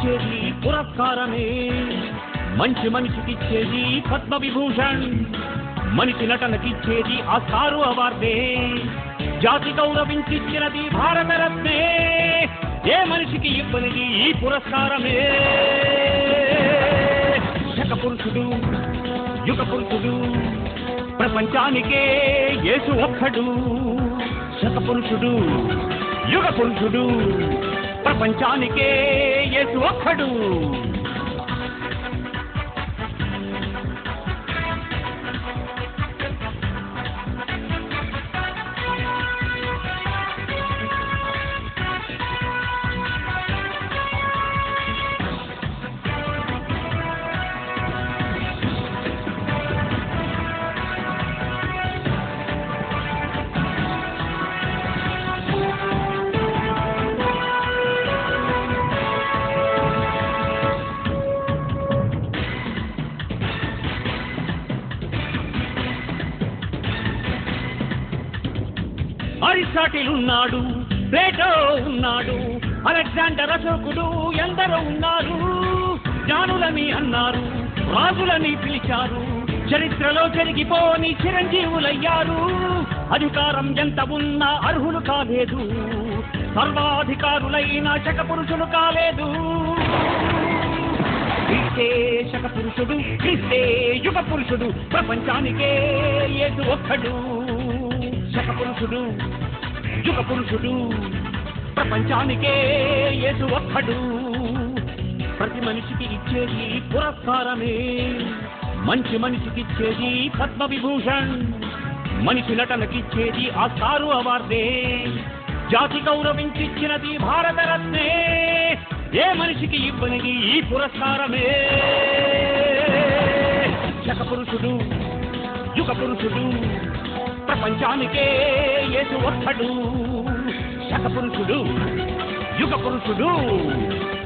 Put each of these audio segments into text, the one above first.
ఇచ్చేది పురస్కారమే, మంచి మనిషికిచ్చేది పద్మవిభూషణ్, మనిషి నటనకిచ్చేది ఆస్కార్ అవార్డే, జాతి గౌరవించిచ్చినది భారతరత్నే, ఏ మనిషికి ఇవ్వనిది ఈ పురస్కారమే. శకపురుషుడు, యుగ పురుషుడు, ప్రపంచానికే యేసు ఒక్కడు. శకపురుషుడు, యుగ పురుషుడు, ప్రపంచానికే యేసు ఒక్కడు. అరిస్టాటిల్ ఉన్నాడు, ప్లేటో ఉన్నాడు, అలెగ్జాండర్ అశోకుడు, ఎందరో ఉన్నారు. జ్ఞానులని అన్నారు, రాజులని పిలిచారు, చరిత్రలో జరిగిపోని చిరంజీవులయ్యారు. అధికారం ఎంత ఉన్నా అర్హులు కాలేదు, సర్వాధికారులైన శకపురుషులు కాలేదు. క్రీస్తే శకపురుషుడు, క్రీస్తే యుగ పురుషుడు, ప్రపంచానికే యేసు ఒక్కడు. శకపురుషుడు, యుగ పురుషుడు, ప్రపంచానికే యేసు ఒక్కడు. ప్రతి మనిషికి ఇచ్చేది పురస్కారమే, మంచి మనిషికిచ్చేది పద్మవిభూషణ్, మనిషి నటనకిచ్చేది ఆస్కార్ అవార్డే, జాతి గౌరవించిచ్చినది భారతరత్నే, ఏ మనిషికి ఇవ్వనిది ఈ పురస్కారమే. శకపురుషుడు, యుగ పురుషుడు, ప్రపంచానికే యేసు ఒక్కడు. శకపురుషుడు, యుగ పురుషుడు,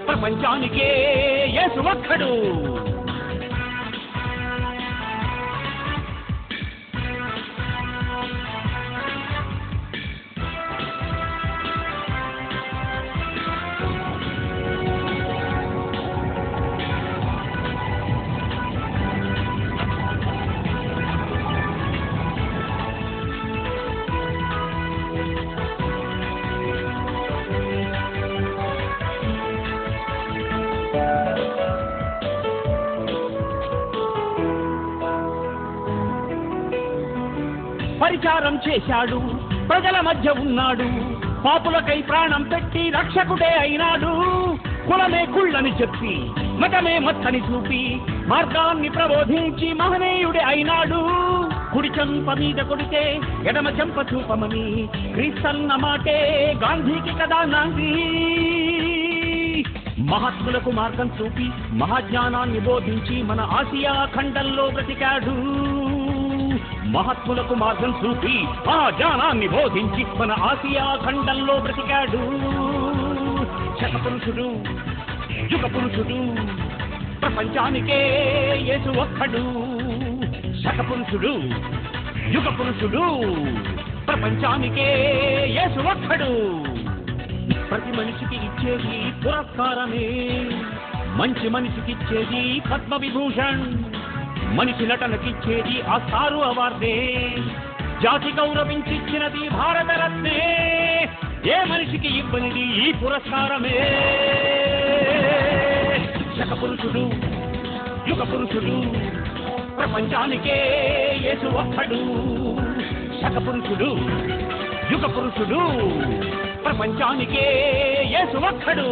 ప్రపంచానికే యేసు ఒక్కడు. పరిచారం చేశాడు, ప్రజల మధ్య ఉన్నాడు, పాపులకై ప్రాణం పెట్టి రక్షకుడే అయినాడు. కులమే కుళ్ళని చెప్పి, మతమే మత్తని చూపి, మార్గాన్ని ప్రబోధించి మహనీయుడే అయినాడు. కుడి చెంప మీద కొడితే ఎడమ చెంప చూపమని క్రీస్తన్న మాటే గాంధీకి కదా నాంది. మహాత్ములకు మార్గం చూపి మహాజ్ఞానాన్ని బోధించి మన ఆసియా ఖండంలో బ్రతికాడు. మహాత్ములకు మార్గం చూపి మహాజ్ఞానాన్ని బోధించి మన ఆసియా ఖండంలో బ్రతికాడు. శకపురుషుడు, యుగ పురుషుడు, ప్రపంచానికే యేసు ఒక్కడు. శకపురుషుడు, యుగ పురుషుడు, ప్రపంచానికే యేసు ఒక్కడు. ప్రతి మనిషికి ఇచ్చేది పురస్కారమే, మంచి మనిషికిచ్చేది పద్మవిభూషణ్, మనిషి నటనకిచ్చేది ఆస్కార్ అవార్డే, జాతి గౌరవించిచ్చినది భారతరత్నే, ఏ మనిషికి ఇవ్వనిది ఈ పురస్కారమే. శకపురుషుడు, యుగ పురుషుడు, ప్రపంచానికే యేసు ఒక్కడు. శకపురుషుడు, యుగ పురుషుడు, ప్రపంచానికే యేసు ఒక్కడు.